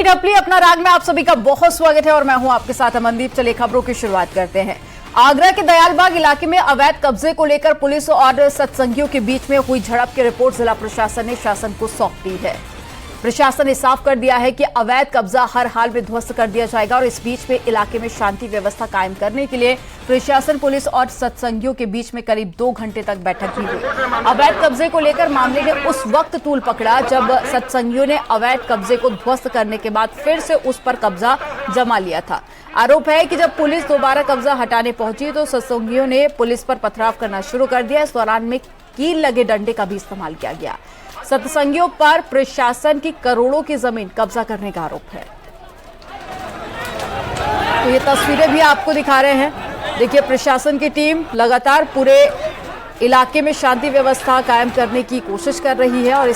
नई ढपली अपना राग में आप सभी का बहुत स्वागत है और मैं हूं आपके साथ अमनदीप। चलिए खबरों की शुरुआत करते हैं। आगरा के दयालबाग इलाके में अवैध कब्जे को लेकर पुलिस और सत्संगियों के बीच में हुई झड़प की रिपोर्ट जिला प्रशासन ने शासन को सौंप दी है। प्रशासन ने साफ कर दिया है कि अवैध कब्जा हर हाल में ध्वस्त कर दिया जाएगा और इस बीच में इलाके में शांति व्यवस्था कायम करने के लिए प्रशासन, पुलिस और सत्संगियों के बीच में करीब 2 घंटे तक बैठक भी हुई। अवैध कब्जे को लेकर मामले ने उस वक्त तूल पकड़ा जब सत्संगियों ने अवैध कब्जे को ध्वस्त करने के बाद फिर से उस पर कब्जा जमा लिया था। आरोप है कि जब पुलिस दोबारा कब्जा हटाने पहुंची तो सत्संगियों ने पुलिस पर पथराव करना शुरू कर दिया। इस दौरान में कील लगे डंडे का भी इस्तेमाल किया गया। सत्संगियों पर प्रशासन की करोड़ों की जमीन कब्जा करने का आरोप है। तो ये तस्वीरें भी आपको दिखा रहे हैं। देखिए, प्रशासन की टीम लगातार पूरे इलाके में शांति व्यवस्था कायम करने की कोशिश कर रही है और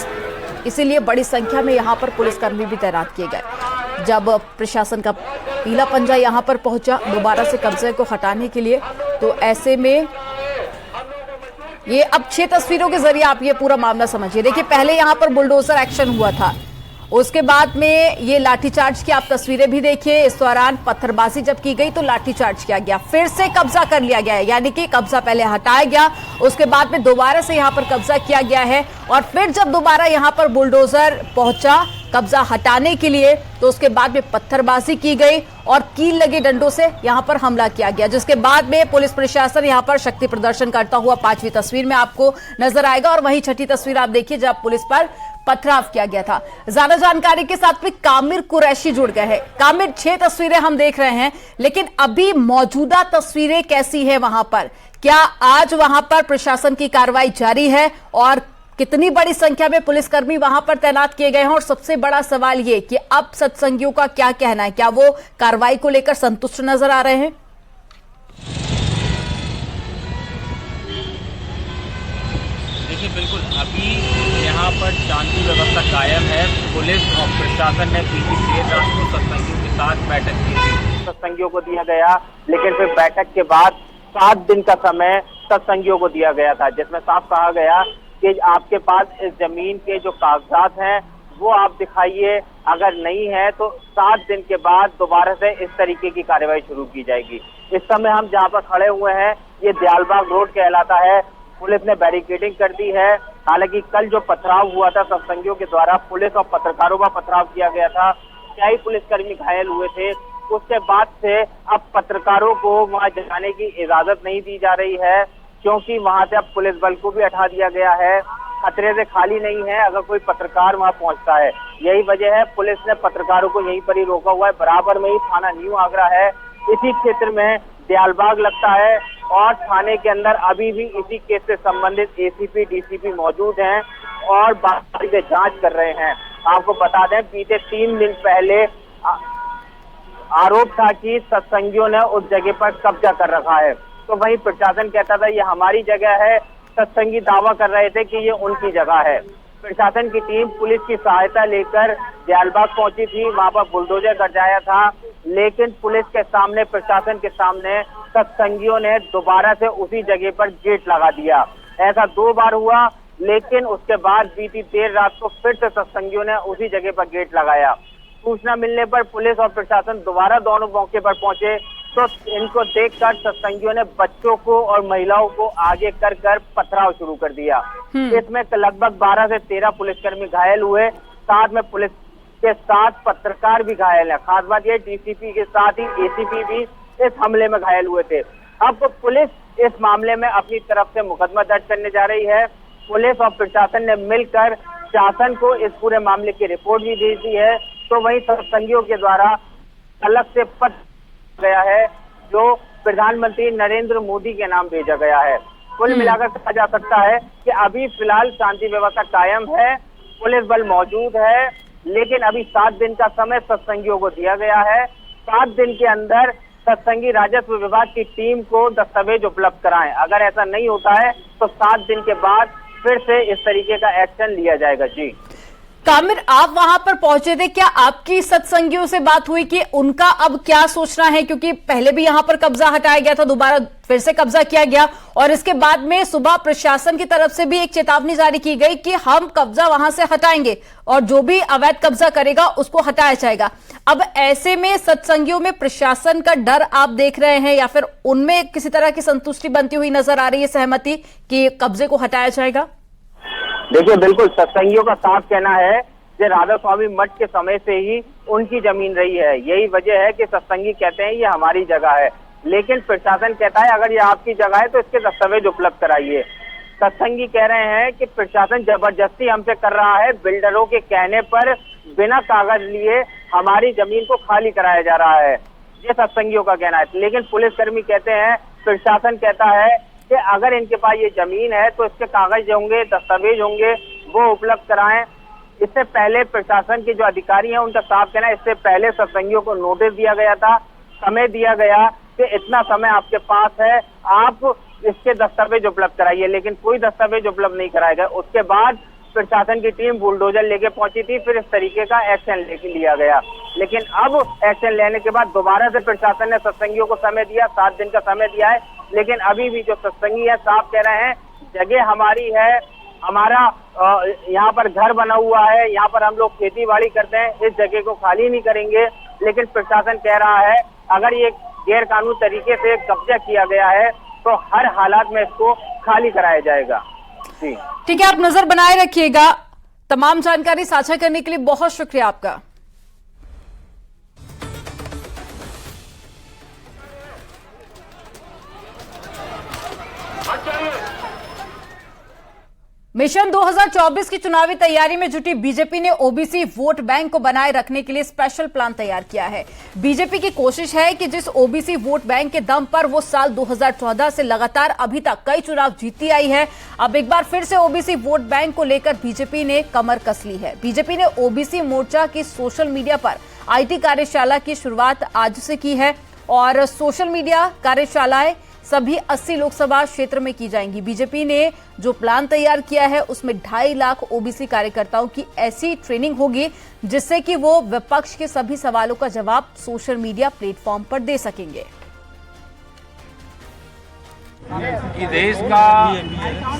इसीलिए बड़ी संख्या में यहां पर पुलिसकर्मी भी तैनात किए गए। जब प्रशासन का पीला पंजा यहां पर पहुंचा दोबारा से कब्जे को हटाने के लिए, तो ऐसे में ये अब 6 तस्वीरों के जरिए आप ये पूरा मामला समझिए। देखिए, पहले यहां पर बुलडोजर एक्शन हुआ था, उसके बाद में ये लाठीचार्ज की आप तस्वीरें भी देखिए। इस दौरान पत्थरबाजी जब की गई तो लाठीचार्ज किया गया, फिर से कब्जा कर लिया गया है, यानी कि कब्जा पहले हटाया गया, उसके बाद में दोबारा से यहां पर कब्जा किया गया है और फिर जब दोबारा यहां पर बुलडोजर पहुंचा कब्जा हटाने के लिए तो उसके बाद में पत्थरबाजी की गई और कील लगे डंडों से यहां पर हमला किया गया, जिसके बाद में पुलिस प्रशासन यहां पर शक्ति प्रदर्शन करता हुआ 5वीं तस्वीर में आपको नजर आएगा और वहीं 6ठी तस्वीर आप देखिए जब पुलिस पर पथराव किया गया था। ज्यादा जानकारी के साथ में कामिर कुरैशी जुड़ गए हैं। कामिर, 6 तस्वीरें हम देख रहे हैं, लेकिन अभी मौजूदा तस्वीरें कैसी है वहां पर? क्या आज वहां पर प्रशासन की कार्रवाई जारी है और कितनी बड़ी संख्या में पुलिसकर्मी वहां पर तैनात किए गए हैं? और सबसे बड़ा सवाल ये कि अब सत्संगियों का क्या कहना है, क्या वो कार्रवाई को लेकर संतुष्ट नजर आ रहे हैं? देखिए, बिल्कुल अभी यहाँ पर शांति व्यवस्था कायम है। पुलिस और प्रशासन ने बीती देर रात को सत्संगियों के साथ बैठक की थी। सत्संगियों को दिया गया, लेकिन फिर बैठक के बाद 7 दिन का समय सत्संगियों को दिया गया था, जिसमें साफ कहा गया कि आपके पास इस जमीन के जो कागजात हैं वो आप दिखाइए, अगर नहीं है तो 7 दिन के बाद दोबारा से इस तरीके की कार्रवाई शुरू की जाएगी। इस समय हम जहाँ पर खड़े हुए हैं ये दयालबाग रोड कहलाता है। पुलिस ने बैरिकेडिंग कर दी है। हालांकि कल जो पथराव हुआ था सत्संगियों के द्वारा, पुलिस और पत्रकारों का पथराव किया गया था, कई पुलिसकर्मी घायल हुए थे। उसके बाद से अब पत्रकारों को वहां जाने की इजाजत नहीं दी जा रही है, क्योंकि वहां से अब पुलिस बल को भी हटा दिया गया है। खतरे से खाली नहीं है अगर कोई पत्रकार वहां पहुंचता है। यही वजह है पुलिस ने पत्रकारों को यहीं पर ही रोका हुआ है। बराबर में ही थाना न्यू आगरा है, इसी क्षेत्र में दयालबाग लगता है और थाने के अंदर अभी भी इसी केस से संबंधित एसीपी, डीसीपी मौजूद हैं और बाकायदे जांच कर रहे हैं। आपको बता दें, बीते 3 दिन पहले आरोप था कि सत्संगियों ने उस जगह पर कब्जा कर रखा है, तो वहीं प्रशासन कहता था ये हमारी जगह है। सत्संगी दावा कर रहे थे कि ये उनकी जगह है। प्रशासन की टीम पुलिस की सहायता लेकर दयालबाग पहुंची थी, वहां पर बुलडोजर गरजाया था, लेकिन पुलिस के सामने, प्रशासन के सामने सत्संगियों ने दोबारा से उसी जगह पर गेट लगा दिया। ऐसा 2 बार हुआ, लेकिन उसके बाद बीती देर रात को फिर से सत्संगियों ने उसी जगह पर गेट लगाया। सूचना मिलने पर पुलिस और प्रशासन दोबारा दोनों मौके पर पहुंचे, तो इनको देखकर सत्संगियों ने बच्चों को और महिलाओं को आगे कर पथराव शुरू कर दिया। इसमें लगभग 12 से 13 पुलिसकर्मी घायल हुए, साथ में पुलिस के साथ पत्रकार भी घायल है। खास बात यह, डीसीपी के साथ ही एसीपी भी इस हमले में घायल हुए थे। अब पुलिस इस मामले में अपनी तरफ से मुकदमा दर्ज करने जा रही है। पुलिस और प्रशासन ने मिलकर शासन को इस पूरे मामले की रिपोर्ट भी भेज दी है। तो वहीं सत्संगियों के द्वारा अलग से पत्र गया है जो प्रधानमंत्री नरेंद्र मोदी के नाम भेजा गया है। कुल मिलाकर कहा जा सकता है कि अभी फिलहाल शांति व्यवस्था कायम है, पुलिस बल मौजूद है, लेकिन अभी 7 दिन का समय सत्संगियों को दिया गया है। 7 दिन के अंदर सत्संगी राजस्व विभाग की टीम को दस्तावेज उपलब्ध कराएं। अगर ऐसा नहीं होता है तो 7 दिन के बाद फिर से इस तरीके का एक्शन लिया जाएगा। जी, कामिर, आप वहां पर पहुंचे थे, क्या आपकी सत्संगियों से बात हुई कि उनका अब क्या सोचना है? क्योंकि पहले भी यहां पर कब्जा हटाया गया था, दोबारा फिर से कब्जा किया गया और इसके बाद में सुबह प्रशासन की तरफ से भी एक चेतावनी जारी की गई कि हम कब्जा वहां से हटाएंगे और जो भी अवैध कब्जा करेगा उसको हटाया जाएगा। अब ऐसे में सत्संगियों में प्रशासन का डर आप देख रहे हैं या फिर उनमें किसी तरह की संतुष्टि बनती हुई नजर आ रही है, सहमति कि कब्जे को हटाया जाएगा? देखिए, बिल्कुल सत्संगियों का साफ कहना है कि राधा स्वामी मठ के समय से ही उनकी जमीन रही है। यही वजह है कि सत्संगी कहते हैं ये हमारी जगह है, लेकिन प्रशासन कहता है अगर ये आपकी जगह है तो इसके दस्तावेज उपलब्ध कराइए। सत्संगी कह रहे हैं कि प्रशासन जबरदस्ती हमसे कर रहा है, बिल्डरों के कहने पर बिना कागज लिए हमारी जमीन को खाली कराया जा रहा है, ये सत्संगियों का कहना है। लेकिन पुलिसकर्मी कहते हैं, प्रशासन कहता है कि अगर इनके पास ये जमीन है तो इसके कागज होंगे, दस्तावेज होंगे, वो उपलब्ध कराएं। इससे पहले प्रशासन के जो अधिकारी हैं उनका साफ कहना है, इससे पहले सत्संगियों को नोटिस दिया गया था, समय दिया गया कि इतना समय आपके पास है, आप इसके दस्तावेज उपलब्ध कराइए, लेकिन कोई दस्तावेज उपलब्ध नहीं कराया गया। उसके बाद प्रशासन की टीम बुलडोजर लेके पहुंची थी, फिर इस तरीके का एक्शन लेके लिया गया। लेकिन अब एक्शन लेने के बाद दोबारा से प्रशासन ने सत्संगियों को समय दिया, 7 दिन का समय दिया है, लेकिन अभी भी जो सत्संगी है साफ कह रहे हैं जगह हमारी है, हमारा यहाँ पर घर बना हुआ है, यहाँ पर हम लोग खेती बाड़ी करते हैं, इस जगह को खाली नहीं करेंगे। लेकिन प्रशासन कह रहा है अगर ये गैर कानूनी तरीके से कब्जा किया गया है तो हर हालात में इसको खाली कराया जाएगा। जी ठीक है, आप नजर बनाए रखिएगा। तमाम जानकारी साझा करने के लिए बहुत शुक्रिया आपका। मिशन 2024 की चुनावी तैयारी में जुटी बीजेपी ने ओबीसी वोट बैंक को बनाए रखने के लिए स्पेशल प्लान तैयार किया है। बीजेपी की कोशिश है कि जिस ओबीसी वोट बैंक के दम पर वो साल 2014 से लगातार अभी तक कई चुनाव जीतती आई है, अब एक बार फिर से ओबीसी वोट बैंक को लेकर बीजेपी ने कमर कस ली है। बीजेपी ने ओबीसी मोर्चा की सोशल मीडिया पर आईटी कार्यशाला की शुरुआत आज से की है और सोशल मीडिया कार्यशालाएं सभी 80 लोकसभा क्षेत्र में की जाएंगी। बीजेपी ने जो प्लान तैयार किया है उसमें 2.5 लाख ओबीसी कार्यकर्ताओं की ऐसी ट्रेनिंग होगी जिससे कि वो विपक्ष के सभी सवालों का जवाब सोशल मीडिया प्लेटफॉर्म पर दे सकेंगे। कि देश का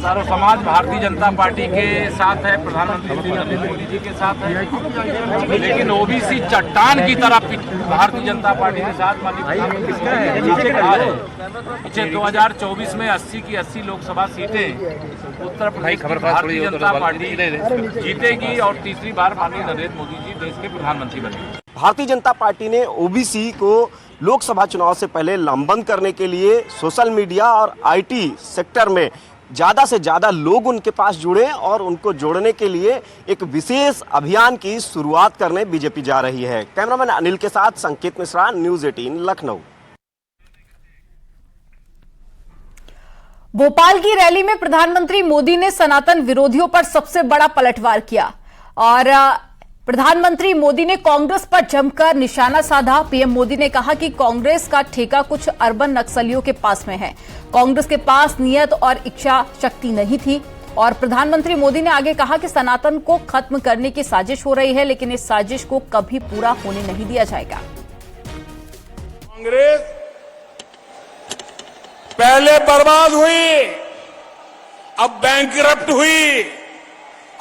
सर्व समाज भारतीय जनता पार्टी के साथ है, प्रधानमंत्री नरेंद्र मोदी जी के साथ है, लेकिन ओबीसी चट्टान की तरह भारतीय जनता पार्टी के साथ पीछे 2024 में 80 की 80 लोकसभा सीटें उत्तर प्रदेश भारतीय जनता पार्टी जीतेगी और तीसरी बार माननीय नरेंद्र मोदी जी देश के प्रधानमंत्री बनेंगे। भारतीय जनता पार्टी ने ओबीसी को लोकसभा चुनाव से पहले लामबंद करने के लिए सोशल मीडिया और आईटी सेक्टर में ज़्यादा से ज़्यादा लोग उनके पास जुड़े और उनको जोड़ने के लिए एक विशेष अभियान की शुरुआत करने बीजेपी जा रही है। कैमरामैन अनिल के साथ संकेत मिश्रा, न्यूज़ 18 लखनऊ। भोपाल की रैली में प्रधानमंत्री मोदी ने सनातन विरोधियों पर सबसे बड़ा पलटवार किया और प्रधानमंत्री मोदी ने कांग्रेस पर जमकर निशाना साधा। पीएम मोदी ने कहा कि कांग्रेस का ठेका कुछ अर्बन नक्सलियों के पास में है, कांग्रेस के पास नियत और इच्छा शक्ति नहीं थी। और प्रधानमंत्री मोदी ने आगे कहा कि सनातन को खत्म करने की साजिश हो रही है, लेकिन इस साजिश को कभी पूरा होने नहीं दिया जाएगा। कांग्रेस पहले बर्बाद हुई, अब बैंकरप्ट हुई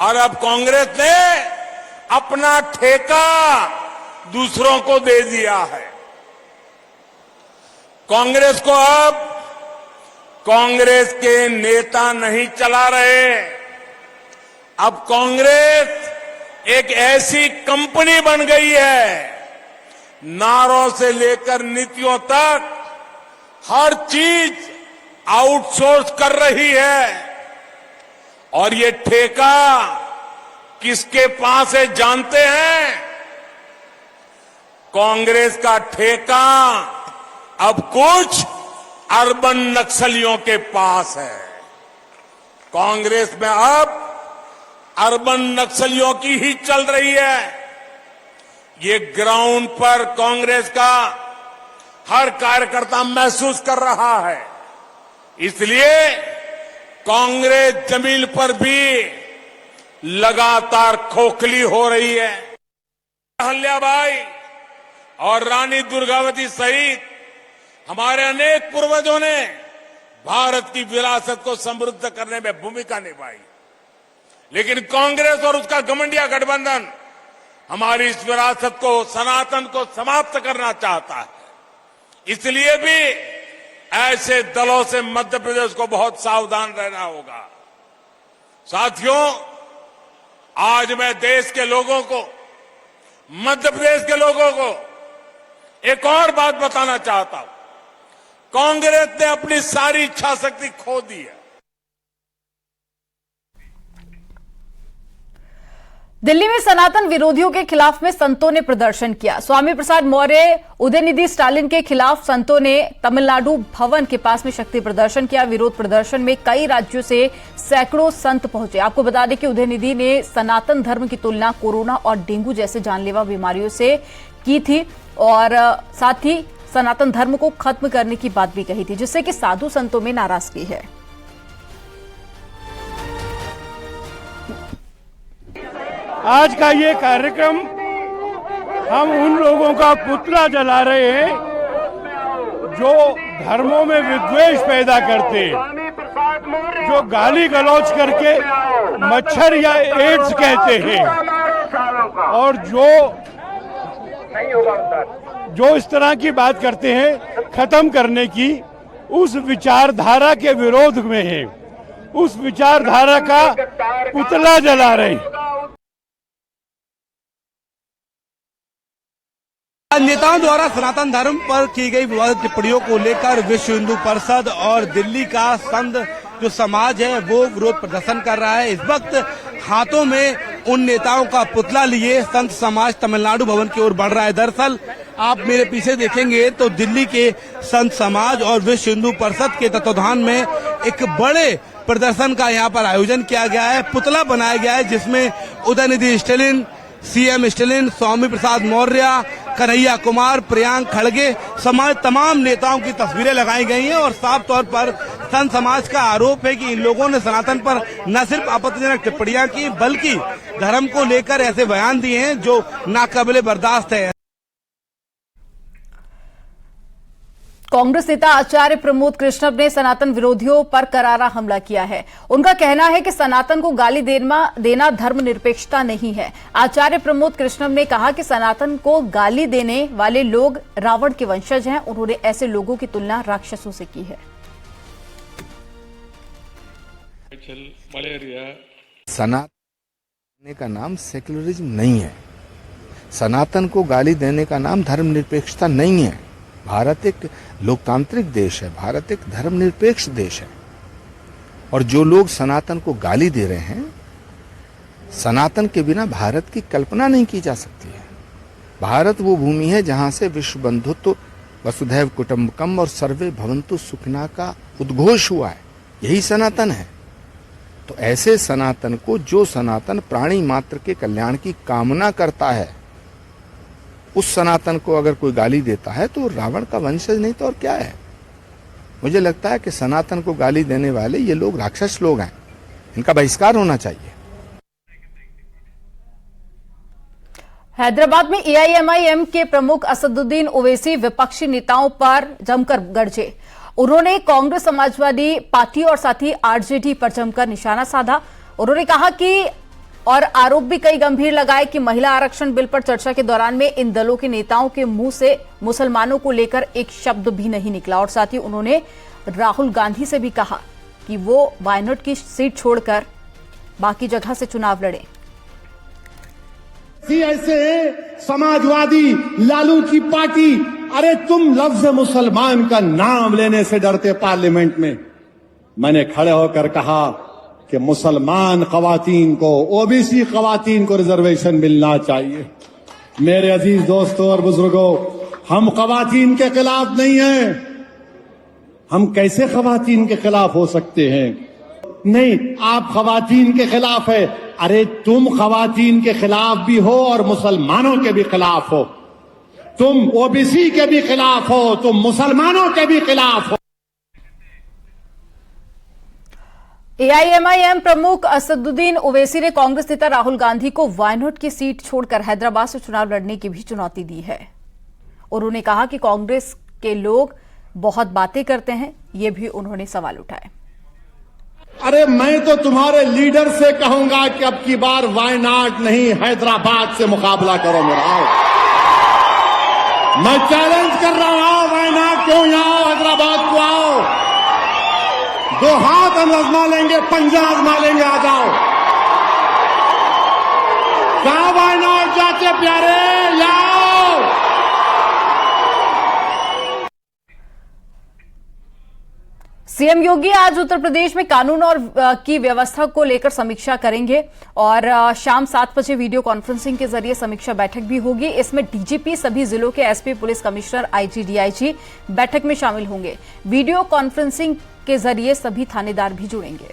और अब कांग्रेस ने अपना ठेका दूसरों को दे दिया है। कांग्रेस को अब कांग्रेस के नेता नहीं चला रहे, अब कांग्रेस एक ऐसी कंपनी बन गई है, नारों से लेकर नीतियों तक हर चीज आउटसोर्स कर रही है। और ये ठेका किसके पास है जानते हैं? कांग्रेस का ठेका अब कुछ अर्बन नक्सलियों के पास है। कांग्रेस में अब अर्बन नक्सलियों की ही चल रही है। ये ग्राउंड पर कांग्रेस का हर कार्यकर्ता महसूस कर रहा है। इसलिए कांग्रेस जमीन पर भी लगातार खोखली हो रही है। अहल्याबाई और रानी दुर्गावती सहित हमारे अनेक पूर्वजों ने भारत की विरासत को समृद्ध करने में भूमिका निभाई, लेकिन कांग्रेस और उसका घमंडिया गठबंधन हमारी इस विरासत को, सनातन को समाप्त करना चाहता है। इसलिए भी ऐसे दलों से मध्य प्रदेश को बहुत सावधान रहना होगा। साथियों, आज मैं देश के लोगों को, मध्य प्रदेश के लोगों को एक और बात बताना चाहता हूं। कांग्रेस ने अपनी सारी इच्छा शक्ति खो दी है। दिल्ली में सनातन विरोधियों के खिलाफ में संतों ने प्रदर्शन किया। स्वामी प्रसाद मौर्य, उदयनिधि स्टालिन के खिलाफ संतों ने तमिलनाडु भवन के पास में शक्ति प्रदर्शन किया। विरोध प्रदर्शन में कई राज्यों से सैकड़ों संत पहुंचे। आपको बता दें कि उदयनिधि ने सनातन धर्म की तुलना कोरोना और डेंगू जैसे जानलेवा बीमारियों से की थी और साथ ही सनातन धर्म को खत्म करने की बात भी कही थी, जिससे कि साधु संतों में नाराजगी है। आज का ये कार्यक्रम हम उन लोगों का पुतला जला रहे हैं जो धर्मों में विद्वेष पैदा करते हैं, जो गाली गलौज करके मच्छर या एड्स कहते हैं और जो इस तरह की बात करते हैं खत्म करने की, उस विचारधारा के विरोध में है। उस विचारधारा का पुतला जला रहे हैं। नेताओं द्वारा सनातन धर्म पर की गई विवादित टिप्पणियों को लेकर विश्व हिंदू परिषद और दिल्ली का संत जो समाज है वो विरोध प्रदर्शन कर रहा है। इस वक्त हाथों में उन नेताओं का पुतला लिए संत समाज तमिलनाडु भवन की ओर बढ़ रहा है। दरअसल आप मेरे पीछे देखेंगे तो दिल्ली के संत समाज और विश्व हिंदू परिषद के तत्वाधान में एक बड़े प्रदर्शन का यहाँ पर आयोजन किया गया है। पुतला बनाया गया है जिसमें उदयनिधि स्टालिन, सीएम स्टालिन, स्वामी प्रसाद मौर्य, कन्हैया कुमार, प्रियांक खड़गे समाज तमाम नेताओं की तस्वीरें लगाई गई हैं और साफ तौर पर संत समाज का आरोप है कि इन लोगों ने सनातन पर न सिर्फ आपत्तिजनक टिप्पणियां की बल्कि धर्म को लेकर ऐसे बयान दिए हैं जो नाकाबिले बर्दाश्त है। कांग्रेस नेता आचार्य प्रमोद कृष्णम ने सनातन विरोधियों पर करारा हमला किया है। उनका कहना है कि सनातन को गाली देना धर्मनिरपेक्षता नहीं है। आचार्य प्रमोद कृष्णम ने कहा कि सनातन को गाली देने वाले लोग रावण के वंशज हैं। उन्होंने ऐसे लोगों की तुलना राक्षसों से की है। सनातन का नाम सेक्युलरिज्म नहीं है। सनातन को गाली देने का नाम धर्मनिरपेक्षता नहीं है। भारत एक लोकतांत्रिक देश है, भारत एक धर्मनिरपेक्ष देश है और जो लोग सनातन को गाली दे रहे हैं, सनातन के बिना भारत की कल्पना नहीं की जा सकती है। भारत वो भूमि है जहां से विश्व बंधुत्व, वसुधैव कुटुंबकम और सर्वे भवन्तु सुखिनः का उद्घोष हुआ है। यही सनातन है। तो ऐसे सनातन को, जो सनातन प्राणी मात्र के कल्याण की कामना करता है, उस सनातन को अगर कोई गाली देता है तो रावण का वंशज नहीं तो और क्या है। मुझे लगता है कि सनातन को गाली देने वाले ये लोग राक्षस लोग हैं, इनका बहिष्कार होना चाहिए। हैदराबाद में एआईएमआईएम के प्रमुख असदुद्दीन ओवैसी विपक्षी नेताओं पर जमकर गरजे। उन्होंने कांग्रेस, समाजवादी पार्टी और साथ ही आरजेडी पर जमकर निशाना साधा। उन्होंने कहा कि और आरोप भी कई गंभीर लगाए कि महिला आरक्षण बिल पर चर्चा के दौरान में इन दलों के नेताओं के मुंह से मुसलमानों को लेकर एक शब्द भी नहीं निकला। और साथ ही उन्होंने राहुल गांधी से भी कहा कि वो वायनाड की सीट छोड़कर बाकी जगह से चुनाव लड़े। ऐसे समाजवादी लालू की पार्टी, अरे तुम लफ्ज मुसलमान का नाम लेने से डरते पार्लियामेंट में। मैंने खड़े होकर कहा कि मुसलमान खवातीन को, ओबीसी खवातीन को रिजर्वेशन मिलना चाहिए। मेरे अजीज दोस्तों और बुजुर्गों, हम खवातीन के खिलाफ नहीं हैं। हम कैसे खवातीन के खिलाफ हो सकते हैं? नहीं, आप खवातीन के खिलाफ है। अरे तुम खवातीन के खिलाफ भी हो और मुसलमानों के भी खिलाफ हो। तुम ओबीसी के भी खिलाफ हो, तुम मुसलमानों के भी खिलाफ हो। एआईएमआईएम प्रमुख असदुद्दीन ओवैसी ने कांग्रेस नेता राहुल गांधी को वायनाड की सीट छोड़कर हैदराबाद से चुनाव लड़ने की भी चुनौती दी है। उन्होंने कहा कि कांग्रेस के लोग बहुत बातें करते हैं, ये भी उन्होंने सवाल उठाए। अरे मैं तो तुम्हारे लीडर से कहूंगा कि अब की बार वायनाड नहीं हैदराबाद से मुकाबला करो मेरा। आओ, मैं चैलेंज कर रहा हूं, आओ वायनाड क्यों आओ, हैदराबाद को आओ, दो हाथ हम आजमा लेंगे, पंजा आजमा लेंगे, आ जाओ। कहां वायनाड चाचे प्यारे, लाओ। सीएम योगी आज उत्तर प्रदेश में कानून और की व्यवस्था को लेकर समीक्षा करेंगे और शाम 7 बजे वीडियो कॉन्फ्रेंसिंग के जरिए समीक्षा बैठक भी होगी। इसमें डीजीपी, सभी जिलों के SP, police commissioner, IG, DIG बैठक में शामिल होंगे। वीडियो कॉन्फ्रेंसिंग के जरिए सभी थानेदार भी जुड़ेंगे।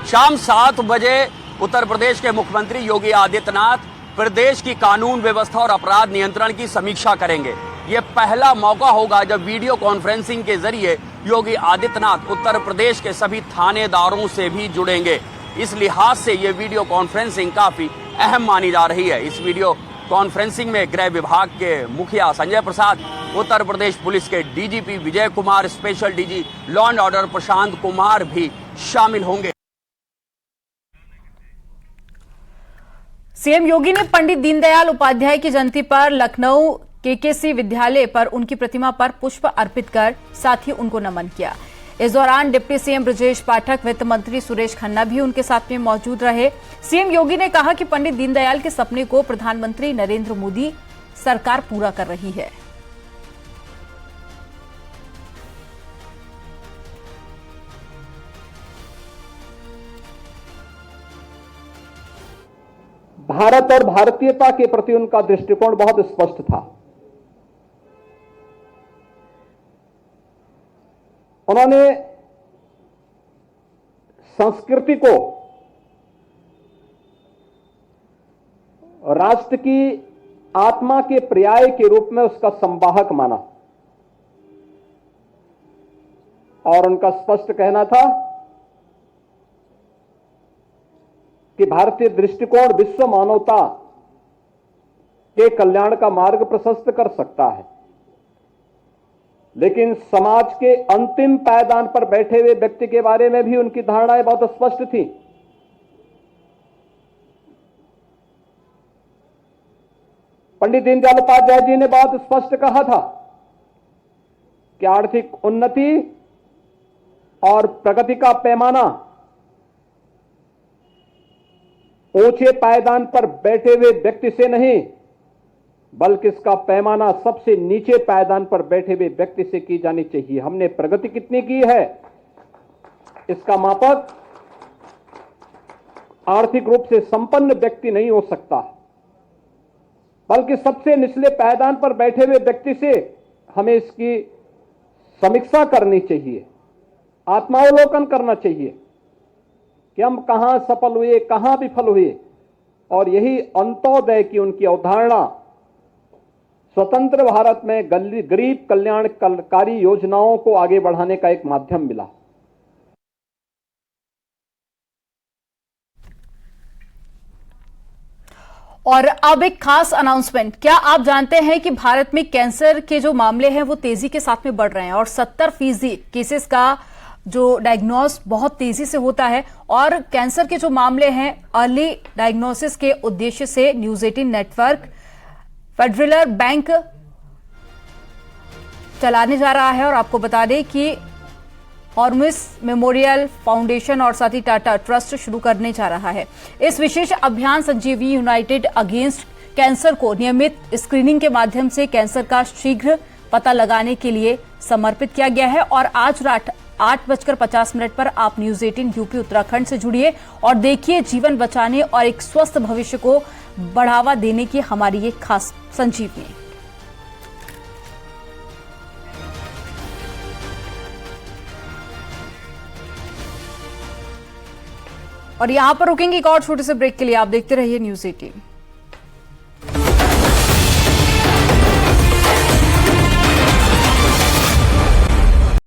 शाम 7 बजे उत्तर प्रदेश के मुख्यमंत्री योगी आदित्यनाथ प्रदेश की कानून व्यवस्था और अपराध नियंत्रण की समीक्षा करेंगे। यह पहला मौका होगा जब वीडियो कॉन्फ्रेंसिंग के जरिए योगी आदित्यनाथ उत्तर प्रदेश के सभी थानेदारों से भी जुड़ेंगे। इस लिहाज से यह वीडियो कॉन्फ्रेंसिंग काफी अहम मानी जा रही है। इस वीडियो कॉन्फ्रेंसिंग में गृह विभाग के मुखिया संजय प्रसाद, उत्तर प्रदेश पुलिस के DGP Vijay Kumar, special DG law and order Prashant Kumar भी शामिल होंगे। सीएम योगी ने पंडित दीनदयाल उपाध्याय की जयंती पर लखनऊ केकेसी विद्यालय पर उनकी प्रतिमा पर पुष्प अर्पित कर साथ ही उनको नमन किया। इस दौरान डिप्टी सीएम ब्रजेश पाठक, वित्त मंत्री सुरेश खन्ना भी उनके साथ में मौजूद रहे। सीएम योगी ने कहा कि पंडित दीनदयाल के सपने को प्रधानमंत्री नरेंद्र मोदी सरकार पूरा कर रही है। भारत और भारतीयता के प्रति उनका दृष्टिकोण बहुत स्पष्ट था। उन्होंने संस्कृति को राष्ट्र की आत्मा के पर्याय के रूप में उसका संवाहक माना और उनका स्पष्ट कहना था कि भारतीय दृष्टिकोण विश्व मानवता के कल्याण का मार्ग प्रशस्त कर सकता है, लेकिन समाज के अंतिम पायदान पर बैठे हुए व्यक्ति के बारे में भी उनकी धारणाएं बहुत स्पष्ट थी। पंडित दीनदयाल उपाध्याय जी ने बहुत स्पष्ट कहा था कि आर्थिक उन्नति और प्रगति का पैमाना ऊंचे पायदान पर बैठे हुए व्यक्ति से नहीं, बल्कि इसका पैमाना सबसे नीचे पायदान पर बैठे हुए व्यक्ति से की जानी चाहिए। हमने प्रगति कितनी की है, इसका मापक आर्थिक रूप से संपन्न व्यक्ति नहीं हो सकता, बल्कि सबसे निचले पायदान पर बैठे हुए व्यक्ति से हमें इसकी समीक्षा करनी चाहिए, आत्मावलोकन करना चाहिए कि हम कहां सफल हुए, कहां विफल हुए। और यही अंत्योदय की उनकी अवधारणा स्वतंत्र भारत में गरीब कल्याणकारी योजनाओं को आगे बढ़ाने का एक माध्यम मिला। और अब एक खास अनाउंसमेंट, क्या आप जानते हैं कि भारत में कैंसर के जो मामले हैं वो तेजी के साथ में बढ़ रहे हैं और 70% केसेस का जो डायग्नोस बहुत तेजी से होता है। और कैंसर के जो मामले हैं अर्ली डायग्नोसिस के उद्देश्य से न्यूज 18 नेटवर्क फेडरल बैंक चलाने जा रहा है। और आपको बता दें कि हॉर्मिस मेमोरियल फाउंडेशन और साथ ही टाटा ट्रस्ट शुरू करने जा रहा है। इस विशेष अभियान संजीवनी यूनाइटेड अगेंस्ट कैंसर को नियमित स्क्रीनिंग के माध्यम से कैंसर का शीघ्र पता लगाने के लिए समर्पित किया गया है। और आज रात 8:50 पर आप न्यूज 18 यूपी उत्तराखंड से जुड़िए और देखिए जीवन बचाने और एक स्वस्थ भविष्य को बढ़ावा देने की हमारी ये खास संजीवनी। और यहां पर रुकेंगे एक और छोटे से ब्रेक के लिए। आप देखते रहिए न्यूज 18।